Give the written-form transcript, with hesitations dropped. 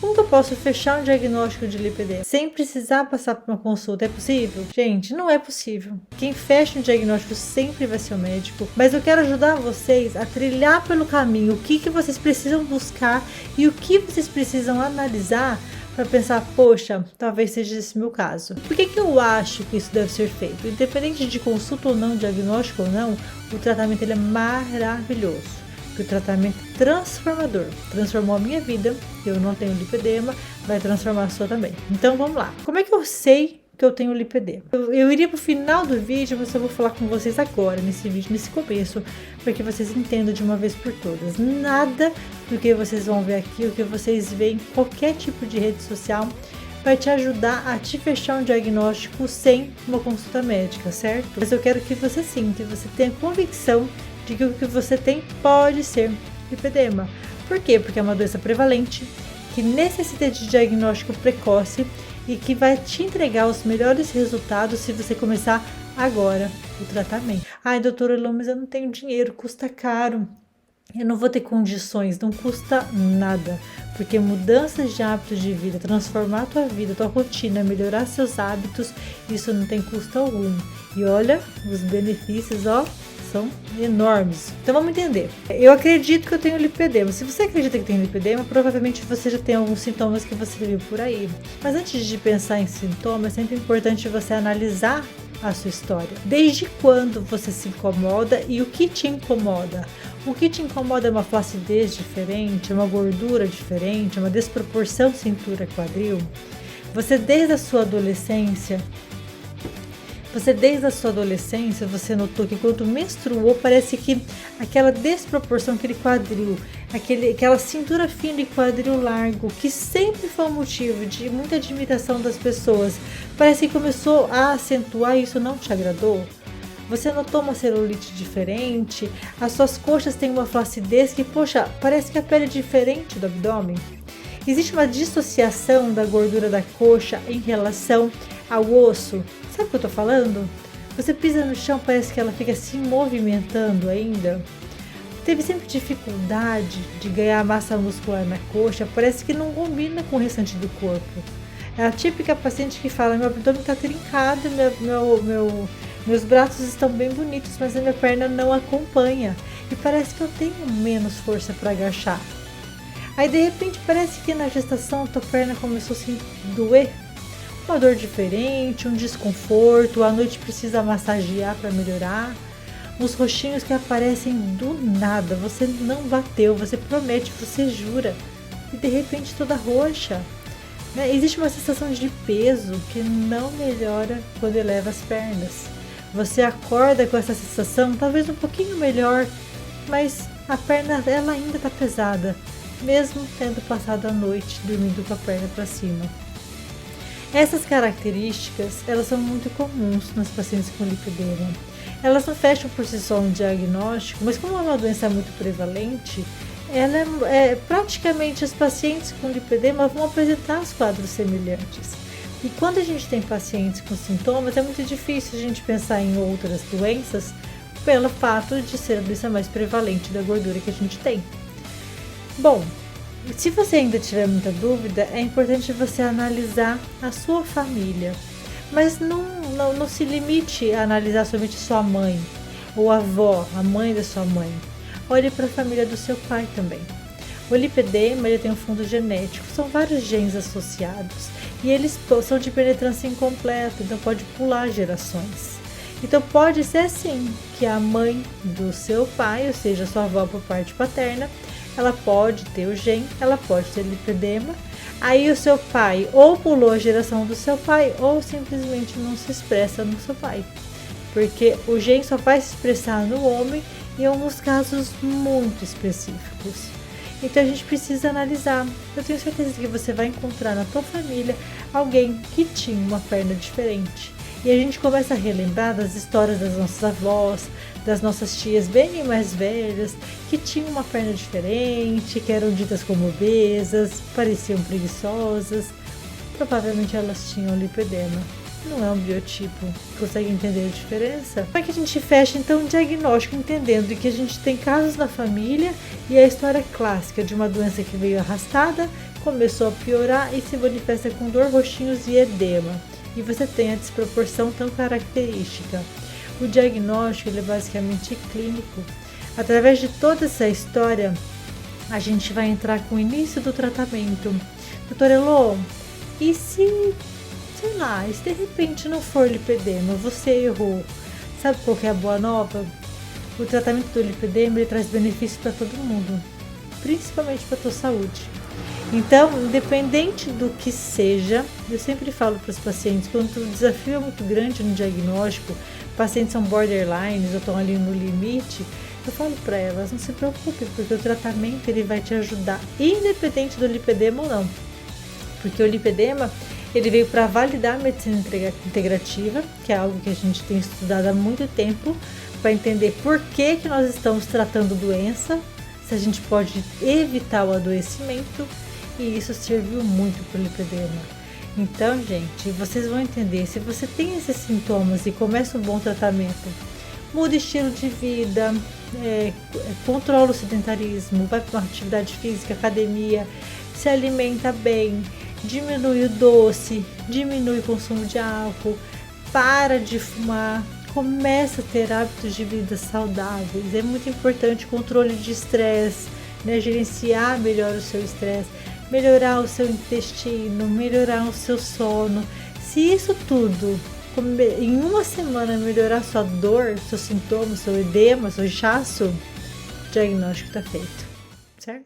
Como que eu posso fechar um diagnóstico de lipedema sem precisar passar por uma consulta? É possível? Gente, não é possível. Quem fecha um diagnóstico sempre vai ser o médico, mas eu quero ajudar vocês a trilhar pelo caminho o que vocês precisam buscar e o que vocês precisam analisar para pensar, poxa, talvez seja esse meu caso. Por que eu acho que isso deve ser feito? Independente de consulta ou não, diagnóstico ou não, o tratamento ele é maravilhoso. O tratamento transformador transformou a minha vida, eu não tenho lipedema, vai transformar a sua também. Então vamos lá. Como é que eu sei que eu tenho lipedema? Eu iria pro final do vídeo, mas eu vou falar com vocês agora, nesse vídeo, nesse começo, para que vocês entendam de uma vez por todas. Nada do que vocês vão ver aqui, o que vocês veem em qualquer tipo de rede social, vai te ajudar a te fechar um diagnóstico sem uma consulta médica, certo? Mas eu quero que você sinta, você tenha convicção de que o que você tem pode ser lipedema. Por quê? Porque é uma doença prevalente, que necessita de diagnóstico precoce e que vai te entregar os melhores resultados se você começar agora o tratamento. Ai, doutora Elô, mas eu não tenho dinheiro, custa caro. Eu não vou ter condições, não custa nada, porque mudanças de hábitos de vida, transformar a tua vida, tua rotina, melhorar seus hábitos, isso não tem custo algum. E olha, os benefícios, são enormes. Então vamos entender. Eu acredito que eu tenho lipedema. Se você acredita que tem lipedema, provavelmente você já tem alguns sintomas que você viu por aí. Mas antes de pensar em sintomas, é sempre importante você analisar a sua história. Desde quando você se incomoda e o que te incomoda? O que te incomoda é uma flacidez diferente, uma gordura diferente, uma desproporção cintura-quadril? Você desde a sua adolescência, você notou que quando menstruou, parece que aquela desproporção, aquele quadril, aquela cintura fina e quadril largo, que sempre foi um motivo de muita admiração das pessoas, parece que começou a acentuar e isso não te agradou? Você notou uma celulite diferente? As suas coxas têm uma flacidez que, poxa, parece que a pele é diferente do abdômen? Existe uma dissociação da gordura da coxa em relação ao osso. Sabe o que eu tô falando? Você pisa no chão, parece que ela fica se movimentando ainda. Teve sempre dificuldade de ganhar massa muscular na coxa, parece que não combina com o restante do corpo. É a típica paciente que fala, meu abdômen tá trincado, meus braços estão bem bonitos, mas a minha perna não acompanha. E parece que eu tenho menos força para agachar. Aí de repente parece que na gestação a tua perna começou a se doer. Uma dor diferente, um desconforto, à noite precisa massagear para melhorar. Uns roxinhos que aparecem do nada, você não bateu, você promete, você jura. E de repente toda roxa. Existe uma sensação de peso que não melhora quando eleva as pernas. Você acorda com essa sensação, talvez um pouquinho melhor, mas a perna ela ainda está pesada, mesmo tendo passado a noite dormindo com a perna para cima. Essas características, elas são muito comuns nas pacientes com lipedema. Elas não fecham por si só um diagnóstico, mas como é uma doença muito prevalente, praticamente os pacientes com lipedema vão apresentar os quadros semelhantes. E quando a gente tem pacientes com sintomas, é muito difícil a gente pensar em outras doenças pelo fato de ser a doença mais prevalente da gordura que a gente tem. Bom, se você ainda tiver muita dúvida, é importante você analisar a sua família. Mas não se limite a analisar somente sua mãe ou a avó, a mãe da sua mãe. Olhe para a família do seu pai também. O lipedema ele tem um fundo genético, são vários genes associados e eles são de penetrância incompleta, então pode pular gerações. Então pode ser assim, que a mãe do seu pai, ou seja, sua avó por parte paterna, ela pode ter o gene, ela pode ter lipedema, aí o seu pai ou pulou a geração do seu pai ou simplesmente não se expressa no seu pai. Porque o gene só vai se expressar no homem em alguns casos muito específicos. Então a gente precisa analisar. Eu tenho certeza que você vai encontrar na tua família alguém que tinha uma perna diferente. E a gente começa a relembrar das histórias das nossas avós, das nossas tias bem mais velhas, que tinham uma perna diferente, que eram ditas como obesas, pareciam preguiçosas. Provavelmente elas tinham lipedema. Não é um biotipo. Consegue entender a diferença? Como é que a gente fecha então um diagnóstico entendendo que a gente tem casos na família e a história clássica de uma doença que veio arrastada, começou a piorar e se manifesta com dor, roxinhos e edema. E você tem a desproporção tão característica. O diagnóstico ele é basicamente clínico. Através de toda essa história, a gente vai entrar com o início do tratamento. Doutor Elô, e se, sei lá, e se de repente não for lipedema, você errou, sabe qual que é a boa nova? O tratamento do lipedema ele traz benefício para todo mundo, principalmente para a tua saúde. Então, independente do que seja, eu sempre falo para os pacientes, quando o desafio é muito grande no diagnóstico, pacientes são borderlines ou estão ali no limite, eu falo para elas, não se preocupe, porque o tratamento ele vai te ajudar, independente do lipedema ou não. Porque o lipedema ele veio para validar a medicina integrativa, que é algo que a gente tem estudado há muito tempo, para entender por que nós estamos tratando doença, se a gente pode evitar o adoecimento, e isso serviu muito para o lipedema. Então, gente, vocês vão entender, se você tem esses sintomas e começa um bom tratamento, muda estilo de vida, controla o sedentarismo, vai para uma atividade física, academia, se alimenta bem, diminui o doce, diminui o consumo de álcool, para de fumar, começa a ter hábitos de vida saudáveis. É muito importante o controle de estresse, né? Gerenciar melhor o seu estresse, melhorar o seu intestino, melhorar o seu sono. Se isso tudo em uma semana melhorar sua dor, seus sintomas, seu edema, seu inchaço, o diagnóstico está feito, certo?